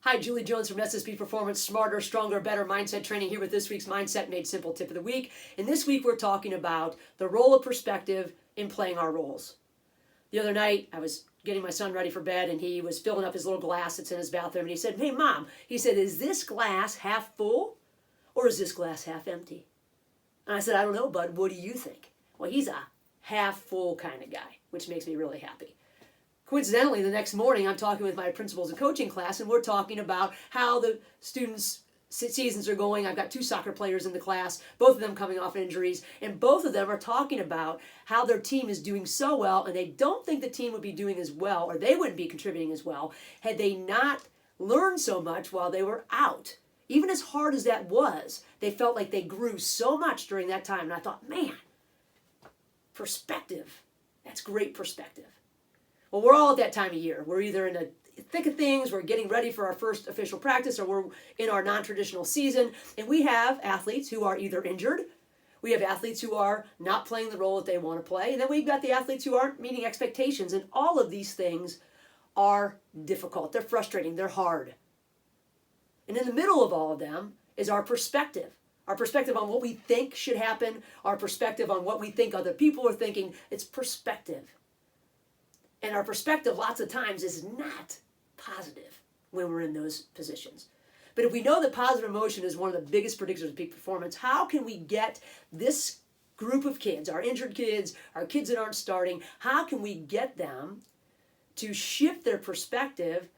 Hi, Julie Jones from SSP Performance, Smarter, Stronger, Better Mindset Training here with this week's Mindset Made Simple Tip of the Week. And this week we're talking about the role of perspective in playing our roles. The other night I was getting my son ready for bed and he was filling up his little glass that's in his bathroom and he said, "Hey Mom," he said, "is this glass half full or is this glass half empty?" And I said, "I don't know, bud, what do you think?" Well, he's a half full kind of guy, which makes me really happy. Coincidentally, the next morning, I'm talking with my principals and coaching class, and we're talking about how the students' seasons are going. I've got 2 soccer players in the class, both of them coming off injuries, and both of them are talking about how their team is doing so well, and they don't think the team would be doing as well, or they wouldn't be contributing as well, had they not learned so much while they were out. Even as hard as that was, they felt like they grew so much during that time, and I thought, man, perspective, that's great perspective. Well, we're all at that time of year. We're either in the thick of things, we're getting ready for our first official practice, or we're in our non-traditional season. And we have athletes who are either injured, we have athletes who are not playing the role that they want to play, and then we've got the athletes who aren't meeting expectations. And all of these things are difficult. They're frustrating. They're hard. And in the middle of all of them is our perspective. Our perspective on what we think should happen, our perspective on what we think other people are thinking. It's perspective. And our perspective lots of times is not positive when we're in those positions. But if we know that positive emotion is one of the biggest predictors of peak performance, how can we get this group of kids, our injured kids, our kids that aren't starting, how can we get them to shift their perspective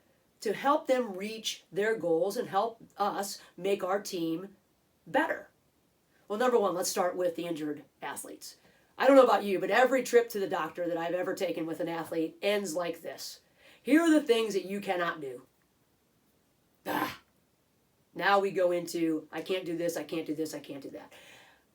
to help them reach their goals and help us make our team better? Well, number one, let's start with the injured athletes. I don't know about you, but every trip to the doctor that I've ever taken with an athlete ends like this. Here are the things that you cannot do. Now we go into, I can't do this, I can't do this, I can't do that.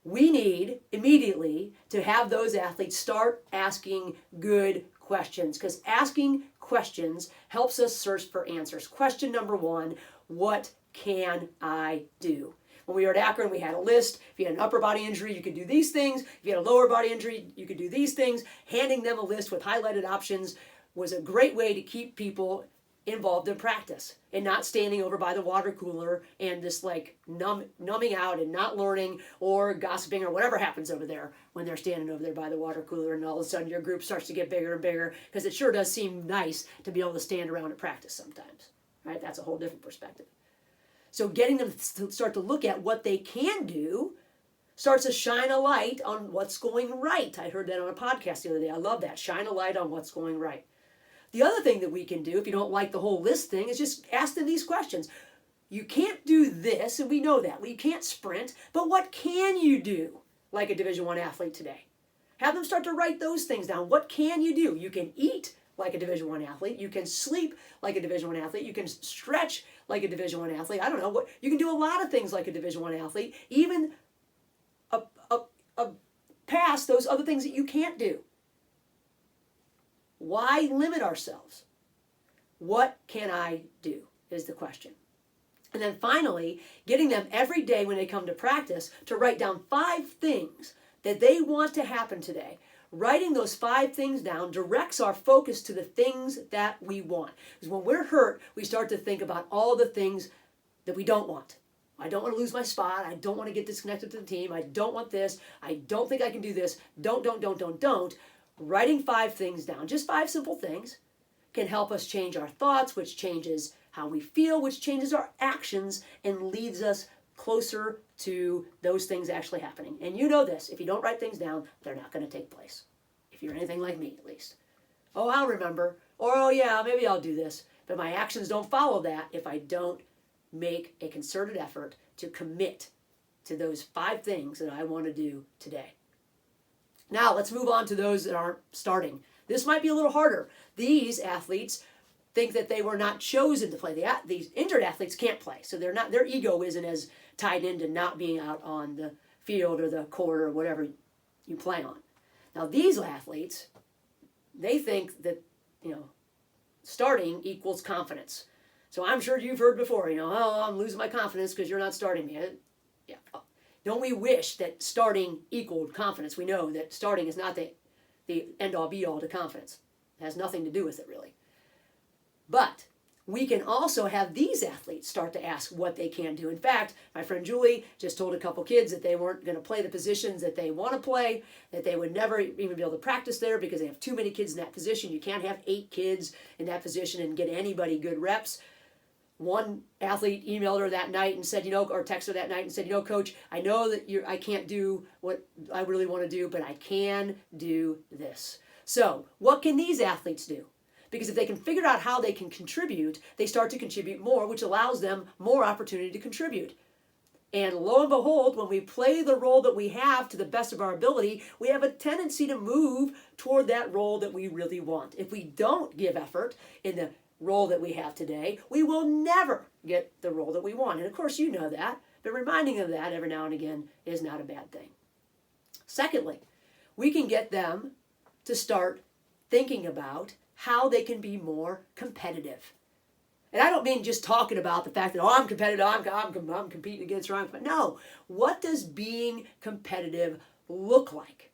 We need immediately to have those athletes start asking good questions, because asking questions helps us search for answers. Question number one, what can I do? When we were at Akron, we had a list. If you had an upper body injury, you could do these things. If you had a lower body injury, you could do these things. Handing them a list with highlighted options was a great way to keep people involved in practice and not standing over by the water cooler and just like numbing out and not learning or gossiping or whatever happens over there when they're standing over there by the water cooler, and all of a sudden your group starts to get bigger and bigger, because it sure does seem nice to be able to stand around and practice sometimes, right? That's a whole different perspective. So getting them to start to look at what they can do starts to shine a light on what's going right. I heard that on a podcast the other day. I love that. Shine a light on what's going right. The other thing that we can do, if you don't like the whole list thing, is just ask them these questions. You can't do this, and we know that. You can't sprint, but what can you do like a Division I athlete today? Have them start to write those things down. What can you do? You can eat like a Division I athlete. You can sleep like a Division I athlete. You can stretch like a Division I athlete. I don't know what you can do. A lot of things like a Division I athlete, even past those other things that you can't do. Why limit ourselves? What can I do is the question. And then finally, getting them every day when they come to practice to write down 5 things that they want to happen today. Writing those 5 things down directs our focus to the things that we want. Because when we're hurt, we start to think about all the things that we don't want. I don't want to lose my spot. I don't want to get disconnected to the team. I don't want this. I don't think I can do this. Don't. Writing 5 things down, just 5 simple things, can help us change our thoughts, which changes how we feel, which changes our actions, and leads us closer to those things actually happening. And you know this, if you don't write things down, they're not going to take place. If you're anything like me, at least. Oh, I'll remember. Or, oh yeah, maybe I'll do this. But my actions don't follow that if I don't make a concerted effort to commit to those 5 things that I want to do today. Now, let's move on to those that aren't starting. This might be a little harder. These athletes think that they were not chosen to play. These injured athletes can't play, so their ego isn't as tied into not being out on the field or the court or whatever you play on. Now, these athletes, they think that, starting equals confidence. So I'm sure you've heard before, oh, I'm losing my confidence because you're not starting me. Yeah. Don't we wish that starting equaled confidence? We know that starting is not the end-all be-all to confidence. It has nothing to do with it, really. But we can also have these athletes start to ask what they can do. In fact, my friend Julie just told a couple kids that they weren't going to play the positions that they want to play, that they would never even be able to practice there because they have too many kids in that position. You can't have 8 kids in that position and get anybody good reps. One athlete emailed her that night and said, or texted her that night and said, Coach, I know that I can't do what I really want to do, but I can do this. So what can these athletes do? Because if they can figure out how they can contribute, they start to contribute more, which allows them more opportunity to contribute. And lo and behold, when we play the role that we have to the best of our ability, we have a tendency to move toward that role that we really want. If we don't give effort in the role that we have today, we will never get the role that we want. And of course, you know that, but reminding them of that every now and again is not a bad thing. Secondly, we can get them to start thinking about how they can be more competitive. And I don't mean just talking about the fact that, I'm competitive, I'm competing against wrong. But no, what does being competitive look like?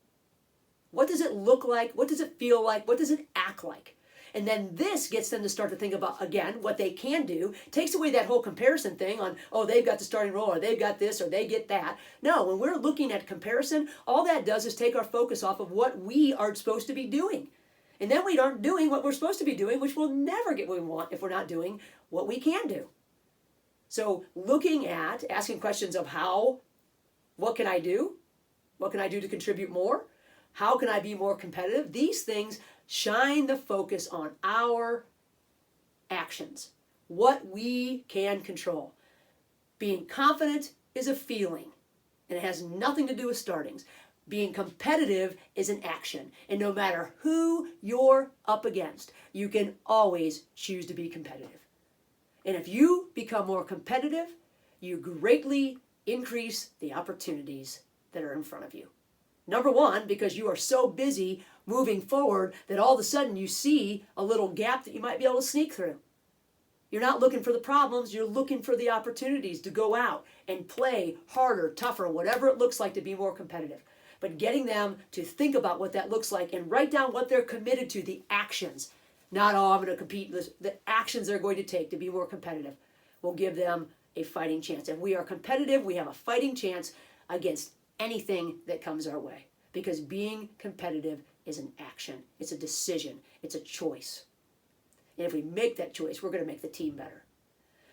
What does it look like? What does it feel like? What does it act like? And then this gets them to start to think about, again, what they can do. Takes away that whole comparison thing on, they've got the starting role, or they've got this, or they get that. No, when we're looking at comparison, all that does is take our focus off of what we are supposed to be doing. And then we aren't doing what we're supposed to be doing, which we'll never get what we want if we're not doing what we can do. So looking at, asking questions of what can I do? What can I do to contribute more? How can I be more competitive? These things shine the focus on our actions, what we can control. Being confident is a feeling, and it has nothing to do with startings. Being competitive is an action, and no matter who you're up against, you can always choose to be competitive. And if you become more competitive, you greatly increase the opportunities that are in front of you. Number one, because you are so busy moving forward that all of a sudden you see a little gap that you might be able to sneak through. You're not looking for the problems, you're looking for the opportunities to go out and play harder, tougher, whatever it looks like to be more competitive. But getting them to think about what that looks like and write down what they're committed to, the actions. Not, I'm going to compete, the actions they're going to take to be more competitive will give them a fighting chance. If we are competitive, we have a fighting chance against anything that comes our way. Because being competitive is an action. It's a decision. It's a choice. And if we make that choice, we're going to make the team better.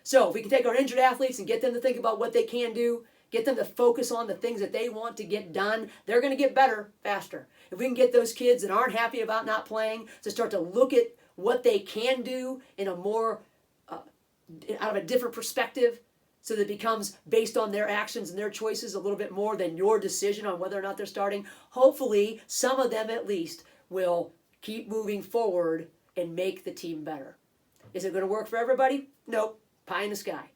So if we can take our injured athletes and get them to think about what they can do, get them to focus on the things that they want to get done, they're going to get better faster. If we can get those kids that aren't happy about not playing to start to look at what they can do in a more, out of a different perspective, so that it becomes based on their actions and their choices a little bit more than your decision on whether or not they're starting, hopefully some of them at least will keep moving forward and make the team better. Is it going to work for everybody? Nope. Pie in the sky.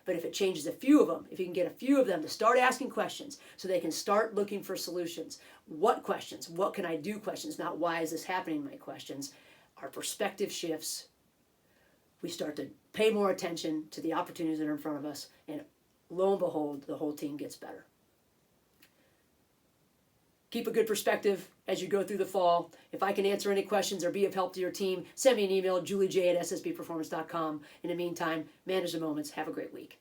But if it changes a few of them, if you can get a few of them to start asking questions so they can start looking for solutions. What questions? What can I do questions? Not why is this happening, my questions. Our perspective shifts. We start to pay more attention to the opportunities that are in front of us, and lo and behold, the whole team gets better. Keep a good perspective as you go through the fall. If I can answer any questions or be of help to your team, send me an email, juliej@ssbperformance.com. In the meantime, manage the moments. Have a great week.